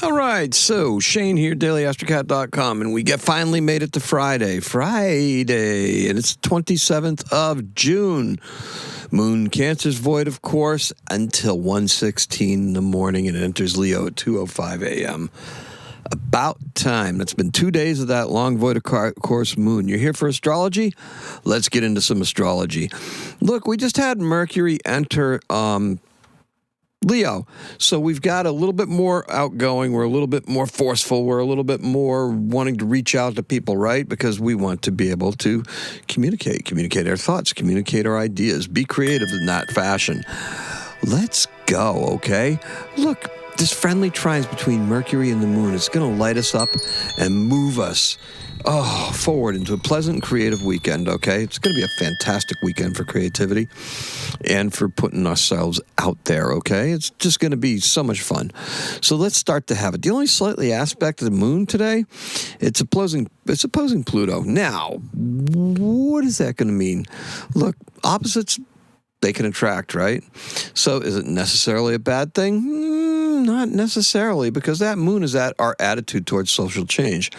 All right, so Shane here, daily-astrocat.com, and we finally made it to Friday, and it's 27th of June. Moon Cancer's void, of course, until 1:16 in the morning, and it enters Leo at 2:05 a.m. About time. That's been 2 days of that long void, of course, moon. You're here for astrology? Let's get into some astrology. Look, we just had Mercury enter Leo. So we've got a little bit more outgoing. We're a little bit more forceful. We're a little bit more wanting to reach out to people, right? Because we want to be able to communicate our thoughts, communicate our ideas, be creative in that fashion. Let's go, okay? Look, this friendly trines between Mercury and the moon is going to light us up and move us forward into a pleasant, creative weekend, okay? It's going to be a fantastic weekend for creativity and for putting ourselves out there, okay? It's just going to be so much fun. So let's start to have it. The only slightly aspect of the moon today, it's opposing Pluto. Now, what is that going to mean? Look, opposites, they can attract, right? So is it necessarily a bad thing? Not necessarily, because that moon is at our attitude towards social change.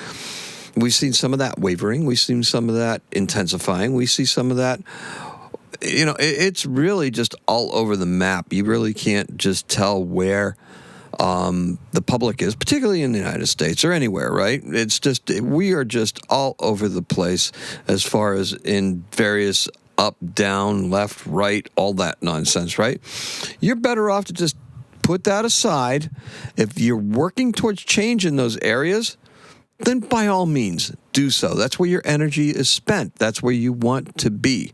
We've seen some of that wavering. We've seen some of that intensifying. We see some of that, it's really just all over the map. You really can't just tell where the public is, particularly in the United States or anywhere, right? It's just, we are just all over the place as far as in various up, down, left, right, all that nonsense, right? You're better off to just put that aside. If you're working towards change in those areas, then by all means, do so. That's where your energy is spent. That's where you want to be.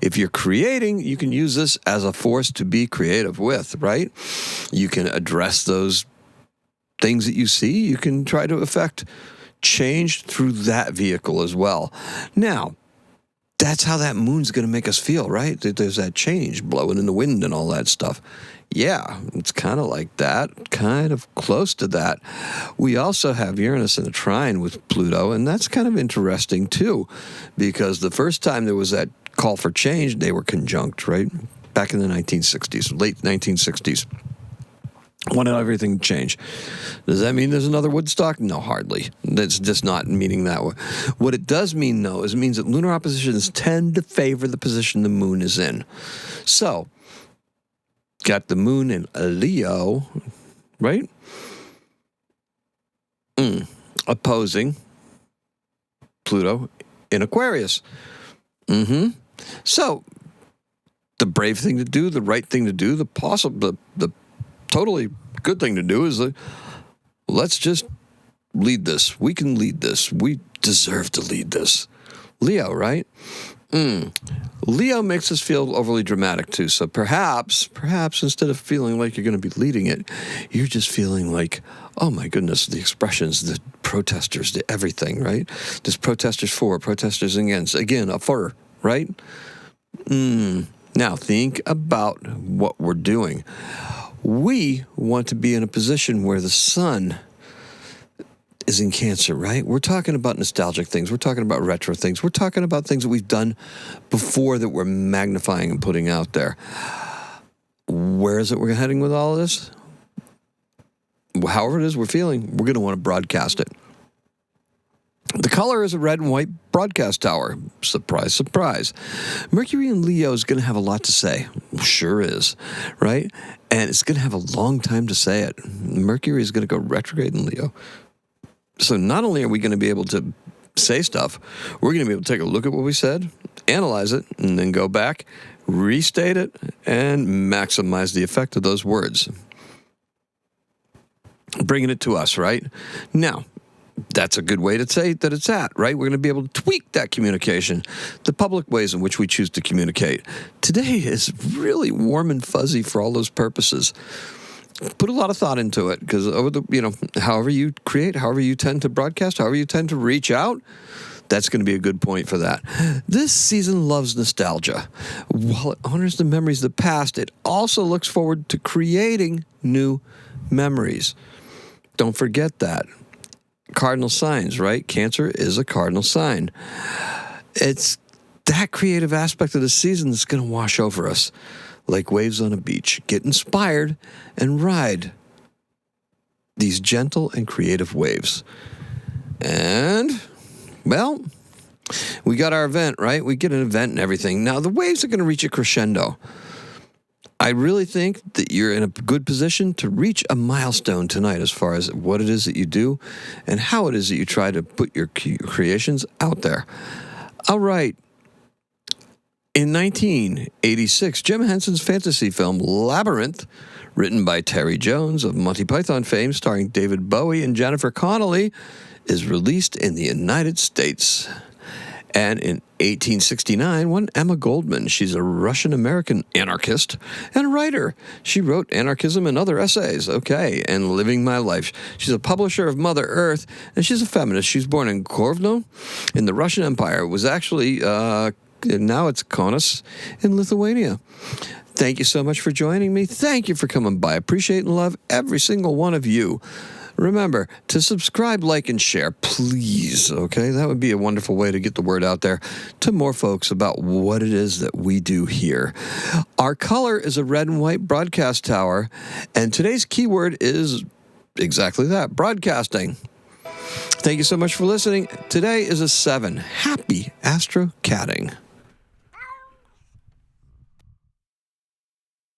If you're creating, you can use this as a force to be creative with, right? You can address those things that you see. You can try to affect change through that vehicle as well. Now, that's how that moon's going to make us feel, right? There's that change blowing in the wind and all that stuff. Yeah, it's kind of like that, kind of close to that. We also have Uranus in a trine with Pluto, and that's kind of interesting too, because the first time there was that call for change, they were conjunct, right? Back in the 1960s, late 1960s. Wanted everything to change. Does that mean there's another Woodstock? No, hardly. That's just not meaning that way. What it does mean, though, is it means that lunar oppositions tend to favor the position the moon is in. So, got the moon in Leo, right? Opposing Pluto in Aquarius. So, the brave thing to do, the right thing to do, the totally good thing to do is let's just lead this. We can lead this. We deserve to lead this. Leo, right? Leo makes us feel overly dramatic too. So perhaps instead of feeling like you're going to be leading it, you're just feeling like, oh my goodness, the expressions, the protesters, the everything, right? There's protesters for, protesters against. Again, a for, right? Now think about what we're doing. We want to be in a position where the sun is in Cancer, right? We're talking about nostalgic things. We're talking about retro things. We're talking about things that we've done before that we're magnifying and putting out there. Where is it we're heading with all of this? However it is we're feeling, we're going to want to broadcast it. The color is a red and white broadcast tower. Surprise, surprise. Mercury in Leo is going to have a lot to say. Sure is, right? And it's going to have a long time to say it. Mercury is going to go retrograde in Leo. So not only are we going to be able to say stuff, we're going to be able to take a look at what we said, analyze it, and then go back, restate it, and maximize the effect of those words. Bringing it to us, right? Now, that's a good way to say that it's at, right? We're going to be able to tweak that communication, the public ways in which we choose to communicate. Today is really warm and fuzzy for all those purposes. Put a lot of thought into it, because however you create, however you tend to broadcast, however you tend to reach out, that's going to be a good point for that. This season loves nostalgia. While it honors the memories of the past, it also looks forward to creating new memories. Don't forget that. Cardinal signs, right? Cancer is a cardinal sign. It's that creative aspect of the season that's going to wash over us like waves on a beach. Get inspired and ride these gentle and creative waves. And, well, we got our event, right? We get an event and everything. Now, the waves are going to reach a crescendo. I really think that you're in a good position to reach a milestone tonight as far as what it is that you do and how it is that you try to put your creations out there. All right. In 1986, Jim Henson's fantasy film Labyrinth, written by Terry Jones of Monty Python fame, starring David Bowie and Jennifer Connelly, is released in the United States. And in 1869, one Emma Goldman. She's a Russian-American anarchist and writer. She wrote Anarchism and Other Essays, and Living My Life. She's a publisher of Mother Earth, and she's a feminist. She was born in Kovno in the Russian Empire. It was actually, now it's Kaunas in Lithuania. Thank you so much for joining me. Thank you for coming by. I appreciate and love every single one of you. Remember to subscribe, like, and share, please, That would be a wonderful way to get the word out there to more folks about what it is that we do here. Our color is a red and white broadcast tower, and today's keyword is exactly that, broadcasting. Thank you so much for listening. Today is a 7. Happy astrocatting.